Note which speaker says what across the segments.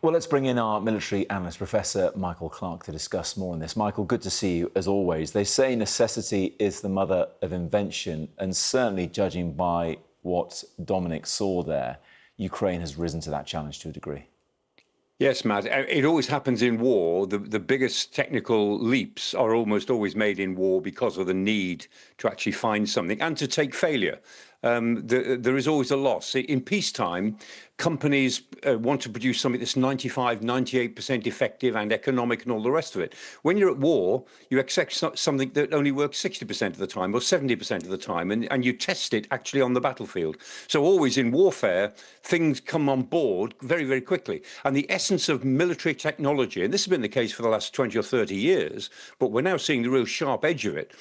Speaker 1: Well, let's bring in our military analyst, Professor Michael Clarke, to discuss more on this. Michael, good to see you, as always. They say necessity is the mother of invention, and certainly judging by what Dominic saw there, Ukraine has risen to that challenge to a degree.
Speaker 2: Yes, Matt. It always happens in war. The biggest technical leaps are almost always made in war because of the need to actually find something and to take failure. There is always a loss. In peacetime, companies want to produce something that's 95, 98% effective and economic and all the rest of it. When you're at war, you accept something that only works 60% of the time or 70% of the time, and you test it actually on the battlefield. So always in warfare, things come on board very, very quickly. And the essence of military technology, and this has been the case for the last 20 or 30 years, but we're now seeing the real sharp edge of it,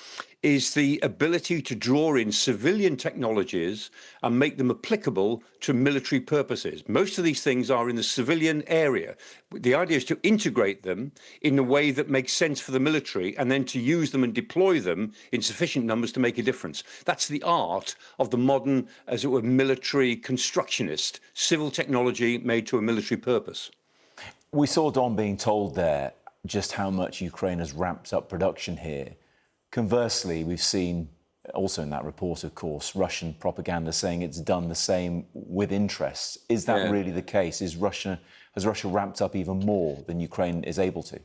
Speaker 2: is the ability to draw in civilian technologies and make them applicable to military purposes. Most of these things are in the civilian area. The idea is to integrate them in a way that makes sense for the military and then to use them and deploy them in sufficient numbers to make a difference. That's the art of the modern, as it were, military constructionist, civil technology made to a military purpose.
Speaker 1: We saw Don being told there just how much Ukraine has ramped up production here. Conversely, we've seen, also in that report, of course, Russian propaganda saying it's done the same with interest. Is that really the case? Has Russia ramped up even more than Ukraine is able to?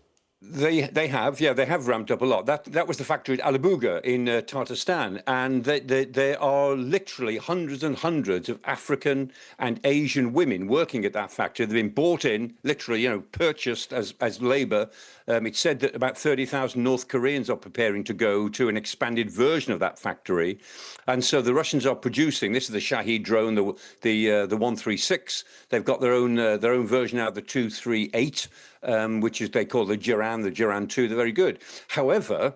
Speaker 2: They have ramped up a lot. That was the factory at Alabuga in Tatarstan, and there are literally hundreds and hundreds of African and Asian women working at that factory. They've been bought in, literally, purchased as labour. It's said that about 30,000 North Koreans are preparing to go to an expanded version of that factory, and so the Russians are producing. This is the Shahid drone, the 136. They've got their own version now, the 238. Which is they call the Jiran 2. They're very good. However,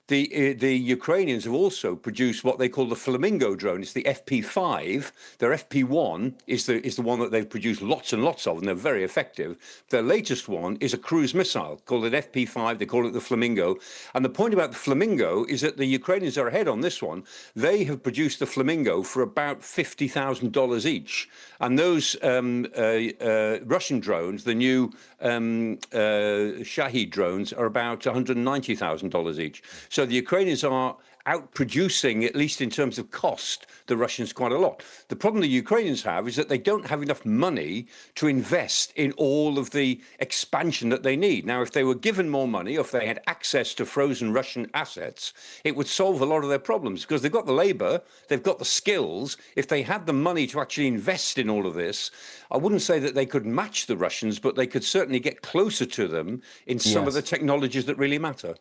Speaker 2: the Ukrainians have also produced what they call the Flamingo drone. It's the FP5. Their FP1 is the one that they've produced lots and lots of, and they're very effective. Their latest one is a cruise missile called an FP5. They call it the Flamingo. And the point about the Flamingo is that the Ukrainians are ahead on this one. They have produced the Flamingo for about $50,000 each. And those Russian drones, the new Shahid drones, are about $190,000 each. So the Ukrainians are outproducing, at least in terms of cost, the Russians quite a lot. The problem the Ukrainians have is that they don't have enough money to invest in all of the expansion that they need. Now, if they were given more money, or if they had access to frozen Russian assets, it would solve a lot of their problems because they've got the labour, they've got the skills. If they had the money to actually invest in all of this, I wouldn't say that they could match the Russians, but they could certainly get closer to them in some of the technologies that really matter.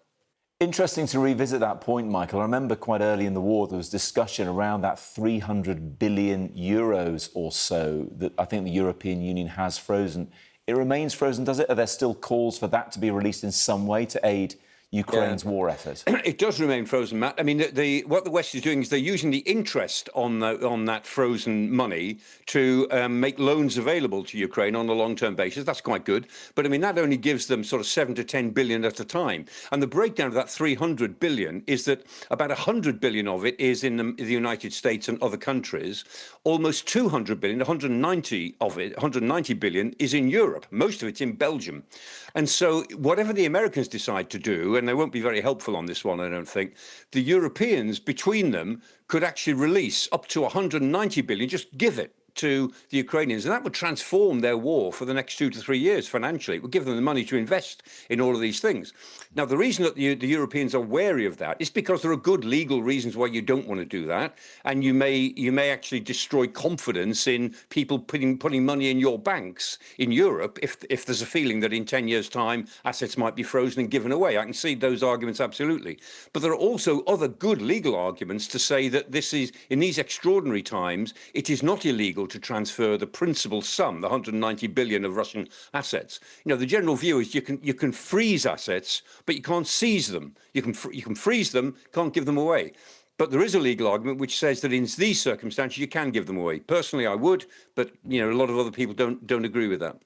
Speaker 1: Interesting to revisit that point, Michael. I remember quite early in the war there was discussion around that 300 billion euros or so that I think the European Union has frozen. It remains frozen, does it? Are there still calls for that to be released in some way to aid Ukraine's war effort?
Speaker 2: It does remain frozen, Matt. I mean, what the West is doing is they're using the interest on that frozen money to make loans available to Ukraine on a long-term basis. That's quite good. But I mean, that only gives them sort of 7 to 10 billion at a time. And the breakdown of that 300 billion is that about 100 billion of it is in the United States and other countries. Almost 200 billion, 190 of it, 190 billion is in Europe. Most of it's in Belgium. And so whatever the Americans decide to do, and they won't be very helpful on this one, I don't think, the Europeans, between them, could actually release up to 190 billion, just give it to the Ukrainians, and that would transform their war for the next 2 to 3 years financially. It would give them the money to invest in all of these things. Now, the reason that the Europeans are wary of that is because there are good legal reasons why you don't want to do that, and you may actually destroy confidence in people putting money in your banks in Europe if there's a feeling that in 10 years' time assets might be frozen and given away. I can see those arguments absolutely, but there are also other good legal arguments to say that this is, in these extraordinary times, it is not illegal to transfer the principal sum, the 190 billion of Russian assets. The general view is you can freeze assets, but you can't seize them. You can freeze them, can't give them away. But there is a legal argument which says that in these circumstances you can give them away. Personally, I would, but a lot of other people don't agree with that.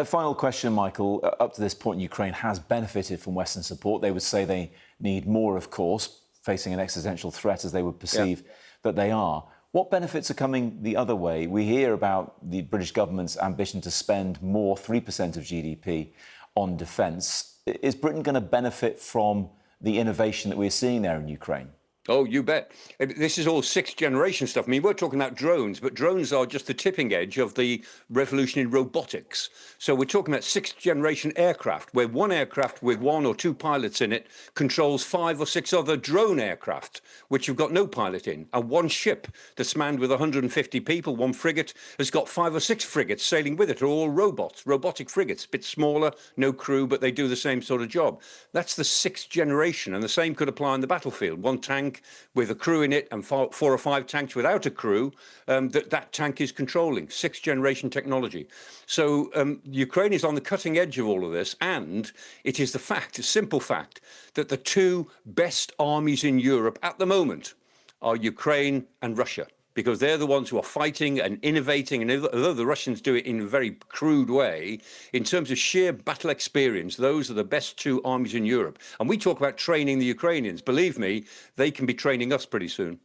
Speaker 1: Final question, Michael. Up to this point, Ukraine has benefited from Western support. They would say they need more, of course, facing an existential threat as they would perceive that they are. What benefits are coming the other way? We hear about the British government's ambition to spend more, 3% of GDP, on defence. Is Britain going to benefit from the innovation that we're seeing there in Ukraine?
Speaker 2: Oh, you bet. This is all sixth generation stuff. I mean, we're talking about drones, but drones are just the tipping edge of the revolution in robotics. So we're talking about sixth generation aircraft, where one aircraft with one or two pilots in it controls 5 or 6 other drone aircraft, which have got no pilot in. And one ship that's manned with 150 people, one frigate, has got 5 or 6 frigates sailing with it, are all robots, robotic frigates, a bit smaller, no crew, but they do the same sort of job. That's the sixth generation, and the same could apply on the battlefield. One tank with a crew in it and 4 or 5 tanks without a crew, that tank is controlling. Sixth generation technology. So Ukraine is on the cutting edge of all of this, and it is the fact, a simple fact, that the 2 best armies in Europe at the moment are Ukraine and Russia, because they're the ones who are fighting and innovating. And although the Russians do it in a very crude way, in terms of sheer battle experience, those are the best 2 armies in Europe. And we talk about training the Ukrainians. Believe me, they can be training us pretty soon.